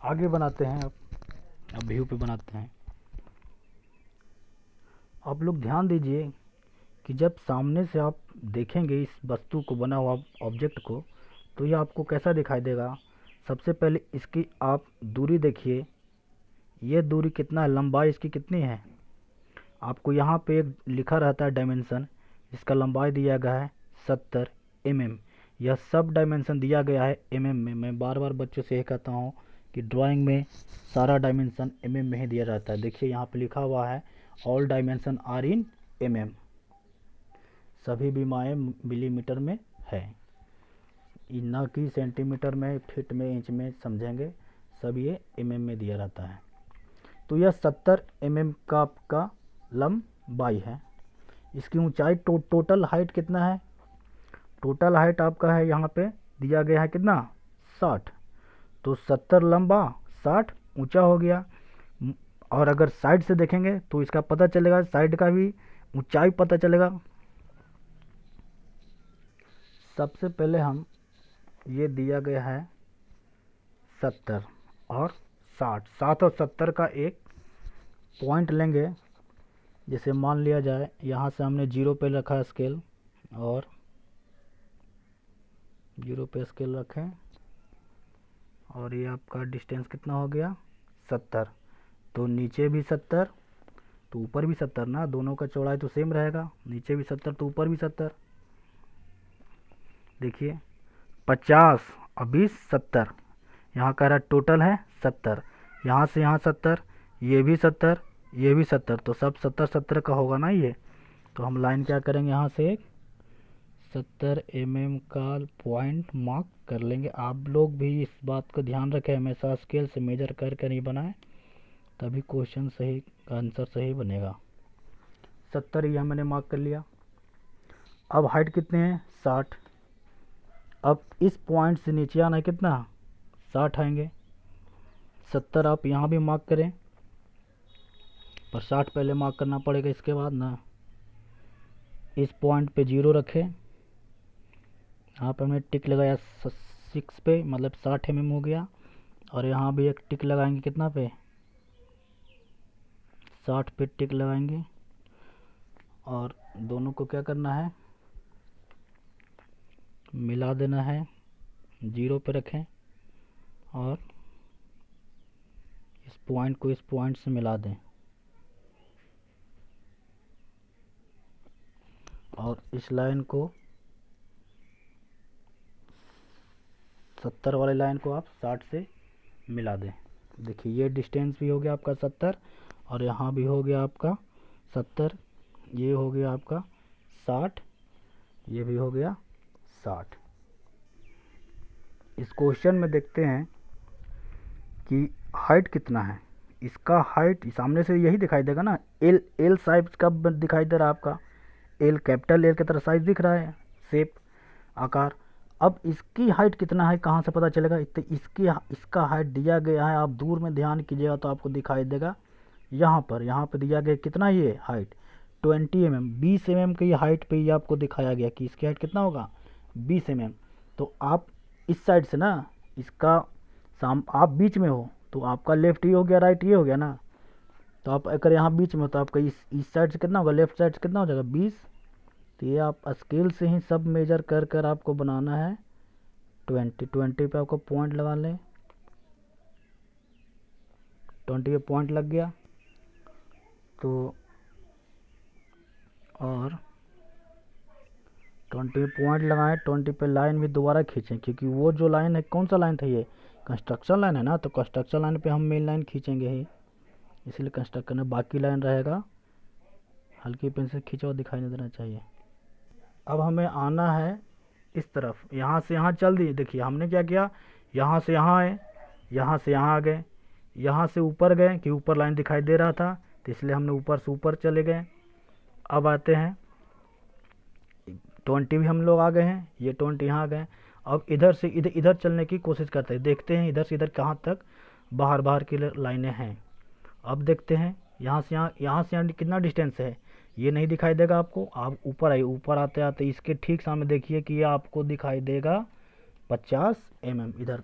आगे बनाते हैं। अब व्यू पे बनाते हैं। आप लोग ध्यान दीजिए कि जब सामने से आप देखेंगे इस वस्तु को, बना हुआ ऑब्जेक्ट को, तो ये आपको कैसा दिखाई देगा। सबसे पहले इसकी आप दूरी देखिए, ये दूरी कितना है, लंबाई इसकी कितनी है। आपको यहाँ पे एक लिखा रहता है डायमेंशन, जिसका लंबाई दिया गया है 70 mm। यह सब डायमेंशन दिया गया है mm में। मैं बार बार बच्चों से यही कहता हूँ कि ड्राइंग में सारा डायमेंशन mm में ही दिया जाता है। देखिए यहाँ पे लिखा हुआ है all dimension are in mm, सभी बीमाएँ मिलीमीटर में है, न कि सेंटीमीटर में, फीट में, इंच में समझेंगे, सब ये mm में दिया रहता है। तो यह 70 mm का आपका लंबाई है। इसकी ऊंचाई टोटल हाइट कितना है, टोटल हाइट आपका है यहाँ पे दिया गया है कितना, 60। तो 70 लंबा 60 ऊंचा हो गया। और अगर साइड से देखेंगे तो इसका पता चलेगा, साइड का भी ऊंचाई पता चलेगा। सबसे पहले हम ये दिया गया है 70 और 60, 60 और 70 का एक पॉइंट लेंगे। जैसे मान लिया जाए यहाँ से हमने 0 पे रखा स्केल, और 0 पे स्केल रखें, और ये आपका डिस्टेंस कितना हो गया 70। तो नीचे भी 70 तो ऊपर भी 70 ना, दोनों का चौड़ाई तो सेम रहेगा, नीचे भी 70 तो ऊपर भी 70। देखिए 50 और 20 70, यहाँ कह रहा है टोटल है 70, यहाँ से यहाँ 70, ये भी 70, ये भी 70, तो सब 70 70 का होगा ना ये। तो हम लाइन क्या करेंगे, यहाँ से एक 70 mm का पॉइंट मार्क कर लेंगे। आप लोग भी इस बात को ध्यान रखें, हमेशा स्केल से मेजर कर नहीं बनाएं, तभी क्वेश्चन सही का आंसर सही बनेगा। 70 यह मैंने मार्क कर लिया। अब हाइट कितने हैं 60। अब इस पॉइंट से नीचे आना है कितना, 60 आएंगे। 70 आप यहाँ भी मार्क करें, पर 60 पहले मार्क करना पड़ेगा इसके बाद ना। इस पॉइंट पे 0 रखें, यहाँ पे हमने टिक लगाया 6 पे, मतलब 60 mm हो गया। और यहाँ भी एक टिक लगाएंगे कितना पे, 60 पे टिक लगाएंगे। और दोनों को क्या करना है, मिला देना है, 0 पे रखें और इस पॉइंट को इस पॉइंट से मिला दें। और इस लाइन को 70 वाले लाइन को आप 60 से मिला दें। देखिए ये डिस्टेंस भी हो गया आपका 70, और यहाँ भी हो गया आपका 70, ये हो गया आपका 60, ये भी हो गया 60। इस क्वेश्चन में देखते हैं कि हाइट कितना है। इसका हाइट सामने से यही दिखाई देगा ना, एल साइज का दिखाई दे रहा है आपका, एल कैपिटल एल की तरह साइज दिख रहा है, शेप आकार। अब इसकी हाइट कितना है कहाँ से पता चलेगा, इसका हाइट दिया गया है, आप दूर में ध्यान कीजिएगा तो आपको दिखाई देगा। यहाँ पर दिया गया कितना, ये हाइट 20 mm, 20 mm की हाइट पे ही आपको दिखाया गया कि इसकी हाइट कितना होगा 20 mm। तो आप इस साइड से ना, इसका आप बीच में हो तो आपका लेफ्ट ये हो गया, राइट ये हो गया ना। तो आप अगर यहाँ बीच में हो तो आपका इस साइड से कितना होगा, लेफ्ट साइड से कितना हो जाएगा 20। तो ये आप स्केल से ही सब मेजर कर आपको बनाना है। 20 पे आपको पॉइंट लगा लें, 20 पे पॉइंट लग गया। तो और 20 पे पॉइंट लगाएं, 20 पे लाइन भी दोबारा खींचें, क्योंकि वो जो लाइन है, कौन सा लाइन था ये, कंस्ट्रक्शन लाइन है ना। तो कंस्ट्रक्शन लाइन पे हम मेन लाइन खींचेंगे ही, इसलिए कंस्ट्रक्शन में बाकी लाइन रहेगा, हल्की पेन से खींचो, दिखाई नहीं देना चाहिए। अब हमें आना है इस तरफ, यहाँ से यहाँ चल दिए। देखिए हमने क्या किया, यहाँ से यहाँ आए, यहाँ से यहाँ आ गए, यहाँ से ऊपर गए कि ऊपर लाइन दिखाई दे रहा था, तो इसलिए हमने ऊपर से ऊपर चले गए। अब आते हैं 20 भी हम लोग आ गए हैं, ये 20 यहाँ आ गए। अब इधर से इधर चलने की कोशिश करते हैं, देखते हैं इधर से इधर कहाँ तक बाहर की लाइनें हैं। अब देखते हैं यहाँ से यहाँ कितना डिस्टेंस है, ये नहीं दिखाई देगा आपको। आप ऊपर आइए, ऊपर आते आते इसके ठीक सामने देखिए कि ये आपको दिखाई देगा 50 mm इधर।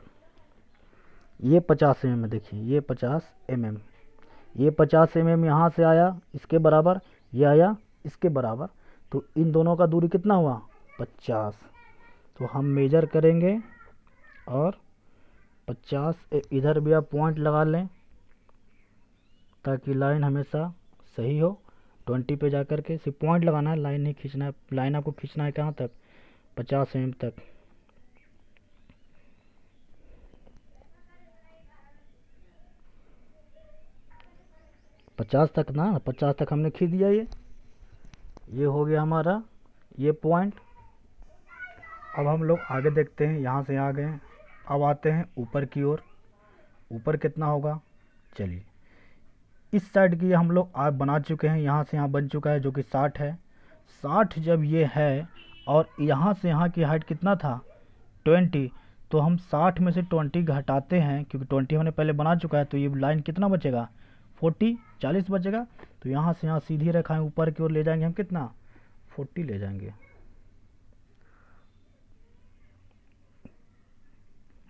ये 50 mm है, देखिए ये 50 mm, ये 50 mm यहाँ से आया इसके बराबर, ये आया इसके बराबर, तो इन दोनों का दूरी कितना हुआ 50। तो हम मेजर करेंगे और 50 इधर भी आप पॉइंट लगा लें ताकि लाइन हमेशा सही हो। 20 पे जा कर के सिर्फ पॉइंट लगाना है, लाइन नहीं खींचना है। लाइन आपको खींचना है कहाँ तक 50 mm तक। पचास तक ना, 50 तक हमने खींच दिया। ये हो गया हमारा ये पॉइंट। अब हम लोग आगे देखते हैं, यहाँ से आ गए, अब आते हैं ऊपर की ओर। ऊपर कितना होगा, चलिए इस साइड की हम लोग आप बना चुके हैं, यहाँ से यहाँ बन चुका है जो कि 60 है। 60 जब ये है और यहाँ से यहाँ की हाइट कितना था 20, तो हम 60 में से 20 घटाते हैं क्योंकि 20 हमने पहले बना चुका है, तो ये लाइन कितना बचेगा 40 बचेगा। तो यहाँ से यहाँ सीधी रेखाएं ऊपर की ओर ले जाएंगे हम, कितना 40 ले जाएंगे।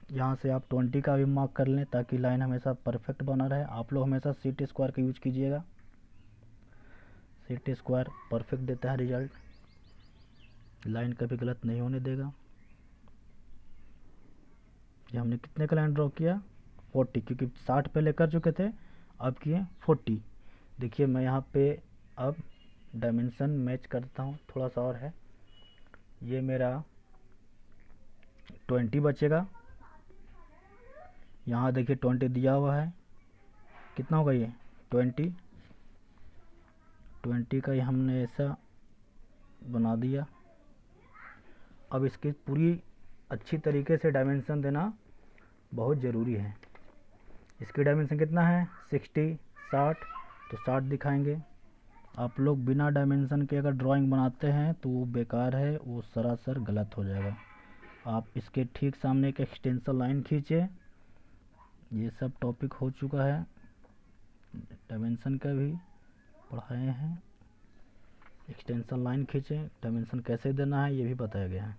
यहाँ से आप 20 का भी मार्क कर लें ताकि लाइन हमेशा परफेक्ट बना रहे। आप लोग हमेशा सेट स्क्वायर का यूज कीजिएगा, सेट स्क्वायर परफेक्ट देता है रिजल्ट, लाइन कभी गलत नहीं होने देगा। ये हमने कितने का लाइन ड्रॉ किया 40, क्योंकि 60 पहले कर चुके थे, अब किए 40। देखिए मैं यहाँ पे अब डायमेंशन मैच करता हूँ, थोड़ा सा और है। ये मेरा 20 बचेगा, यहाँ देखिए 20 दिया हुआ है, कितना होगा ये 20 का ही हमने ऐसा बना दिया। अब इसकी पूरी अच्छी तरीके से डायमेंशन देना बहुत ज़रूरी है। इसकी डायमेंशन कितना है 60, 60, तो 60 दिखाएंगे। आप लोग बिना डायमेंशन के अगर ड्राइंग बनाते हैं तो वो बेकार है, वो सरासर गलत हो जाएगा। आप इसके ठीक सामने एक एक्सटेंशन लाइन खींचे। ये सब टॉपिक हो चुका है, डायमेंशन का भी पढ़ाए हैं। एक्सटेंशन लाइन खींचे, डायमेंशन कैसे देना है ये भी बताया गया है।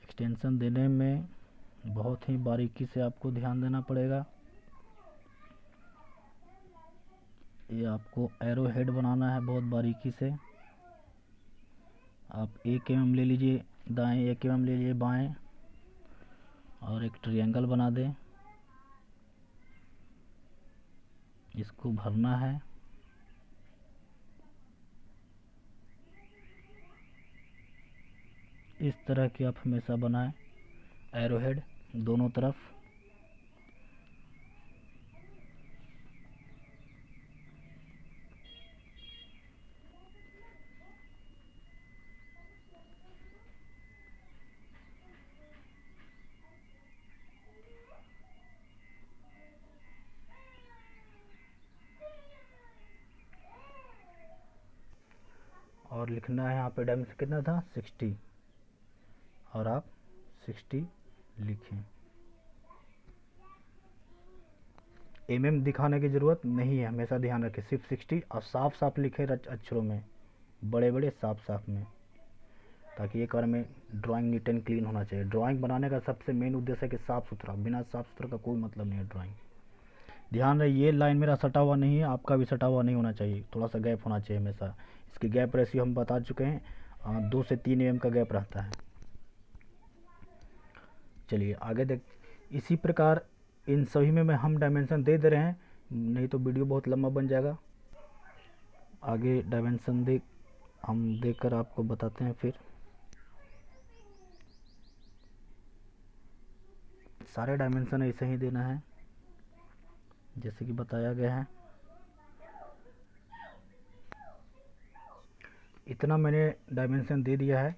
एक्सटेंशन देने में बहुत ही बारीकी से आपको ध्यान देना पड़ेगा। ये आपको एरो हेड बनाना है बहुत बारीकी से। आप 1 mm ले लीजिए दाएं, 1 mm ले लीजिए बाएं, और एक ट्रायंगल बना दें। इसको भरना है। इस तरह की आप हमेशा बनाएं एरो हेड दोनों तरफ। और लिखना है यहाँ पे डायमेंशन कितना था 60, और आप 60 लिखें। mm दिखाने की ज़रूरत नहीं है, हमेशा ध्यान रखें सिर्फ 60, और साफ साफ लिखे अक्षरों में, बड़े बड़े साफ साफ में, ताकि एक बार में ड्राइंग नीट एंड क्लीन होना चाहिए। ड्राइंग बनाने का सबसे मेन उद्देश्य है कि साफ़ सुथरा, बिना साफ़ सुथरा का कोई मतलब नहीं है ड्राइंग। ध्यान रहे ये लाइन मेरा सटा हुआ नहीं है, आपका भी सटा हुआ नहीं होना चाहिए, थोड़ा सा गैप होना चाहिए हमेशा। इसकी गैप रेशियो हम बता चुके हैं, 2 से 3 mm का गैप रहता है। चलिए आगे देख, इसी प्रकार इन सभी में हम डायमेंशन दे रहे हैं, नहीं तो वीडियो बहुत लंबा बन जाएगा। आगे डायमेंशन हम देकर आपको बताते हैं। फिर सारे डायमेंशन ऐसे ही देना है जैसे कि बताया गया है। इतना मैंने डायमेंशन दे दिया है,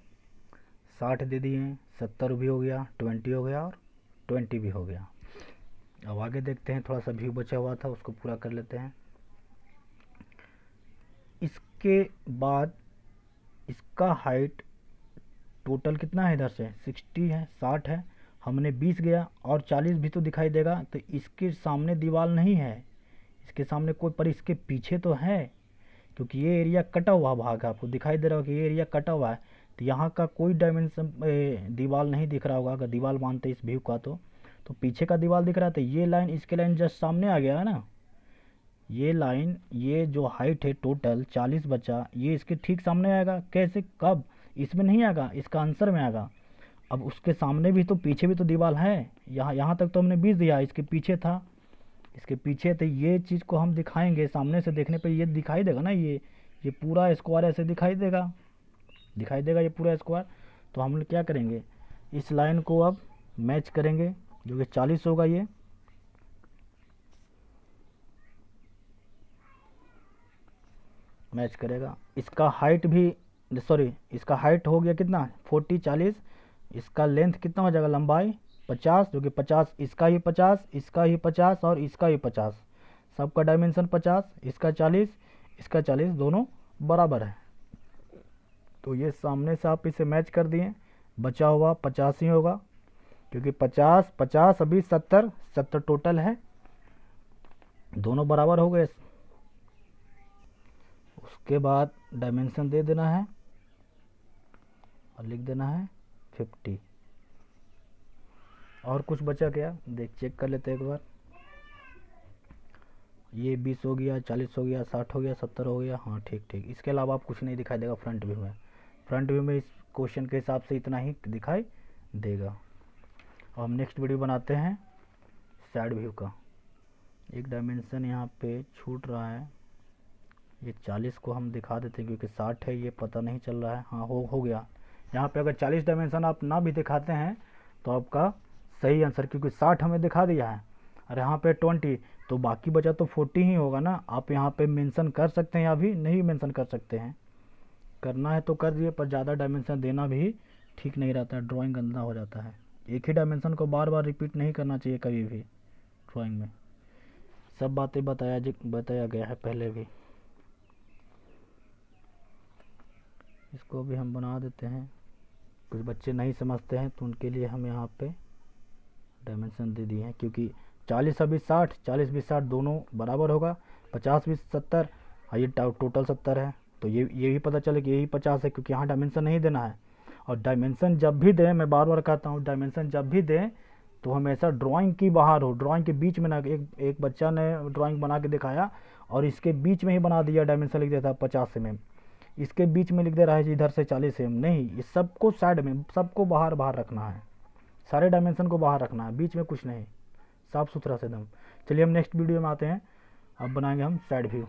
60 दे दिए हैं, 70 भी हो गया, 20 हो गया और 20 भी हो गया। अब आगे देखते हैं, थोड़ा सा व्यू बचा हुआ था उसको पूरा कर लेते हैं। इसके बाद इसका हाइट टोटल कितना है, इधर से 60 है, 60 है, हमने 20 गया और 40 भी तो दिखाई देगा। तो इसके सामने दीवार नहीं है, इसके सामने कोई, पर इसके पीछे तो है, क्योंकि ये एरिया कटा हुआ भाग है, आपको दिखाई दे रहा हो कि ये एरिया कटा हुआ है। तो यहाँ का कोई डायमेंशन दीवार नहीं दिख रहा होगा, अगर दीवार मानते इस व्यू का तो पीछे का दीवार दिख रहा था। ये लाइन इसके लाइन जस्ट सामने आ गया है ना, ये लाइन, ये जो हाइट है टोटल 40 बचा, ये इसके ठीक सामने आएगा। कैसे, कब, इसमें नहीं आएगा, इसका आंसर में आएगा। अब उसके सामने भी तो पीछे भी तो दीवार है, यहाँ तक तो हमने 20 दिया, इसके पीछे था, इसके पीछे तो ये चीज़ को हम दिखाएंगे सामने से देखने पे ये दिखाई देगा ना, ये पूरा स्क्वायर ऐसे दिखाई देगा ये पूरा स्क्वायर। तो हम लोग क्या करेंगे, इस लाइन को अब मैच करेंगे, जो कि 40 होगा, ये मैच करेगा। इसका हाइट भी, सॉरी, इसका हाइट हो गया कितना, 40 40, इसका लेंथ कितना हो जाएगा, लंबाई 50, जो कि 50, इसका ही 50, इसका ही 50 और इसका ही 50, सबका डायमेंशन 50, इसका 40, इसका 40, दोनों बराबर है। तो ये सामने से आप इसे मैच कर दिए, बचा हुआ 50 ही होगा, क्योंकि 50 50 अभी 70 70 टोटल है, दोनों बराबर हो गए। उसके बाद डायमेंशन दे देना है और लिख देना है 50। और कुछ बचा क्या, देख चेक कर लेते हैं एक बार। ये 20 हो गया, 40 हो गया, 60 हो गया, 70 हो गया, हाँ ठीक। इसके अलावा आप कुछ नहीं दिखाई देगा फ्रंट व्यू में। फ्रंट व्यू में इस क्वेश्चन के हिसाब से इतना ही दिखाई देगा। और हम नेक्स्ट वीडियो बनाते हैं साइड व्यू का। एक डायमेंशन यहाँ पे छूट रहा है, ये 40 को हम दिखा देते हैं, क्योंकि 60 है, ये पता नहीं चल रहा है। हाँ हो गया। यहाँ पे अगर 40 डायमेंशन आप ना भी दिखाते हैं तो आपका सही आंसर, क्योंकि 60 हमें दिखा दिया है और यहाँ पे 20, तो बाकी बचा तो 40 ही होगा ना। आप यहाँ पे मेंशन कर सकते हैं या भी नहीं मेंशन कर सकते हैं, करना है तो कर दिए, पर ज़्यादा डायमेंशन देना भी ठीक नहीं रहता है, ड्राइंग गंदा हो जाता है। एक ही डायमेंशन को बार बार रिपीट नहीं करना चाहिए कभी भी ड्राइंग में। सब बातें बताया गया है पहले भी। इसको भी हम बना देते हैं, कुछ बच्चे नहीं समझते हैं तो उनके लिए हम यहाँ पे डायमेंशन दे दिए हैं, क्योंकि 40 अभी 60, 40 भी 60, दोनों बराबर होगा। 50 भी 70, ये टोटल 70 है, तो ये भी पता चले कि यही 50 है, क्योंकि यहाँ डायमेंशन नहीं देना है। और डायमेंशन जब भी दें, मैं बार बार कहता हूँ, डायमेंशन जब भी दें तो हमेशा ड्राइंग की बाहर हो, ड्राइंग के बीच में ना। एक बच्चा ने ड्राइंग बना के दिखाया और इसके बीच में ही बना दिया, डायमेंशन लिख देता 50 mm, इसके बीच में लिख दे रहा है इधर से 40 mm। नहीं, इस सबको साइड में, सबको बाहर रखना है, सारे डायमेंशन को बाहर रखना है, बीच में कुछ नहीं, साफ सुथरा से एकदम। चलिए हम नेक्स्ट वीडियो में आते हैं, अब बनाएंगे हम साइड व्यू।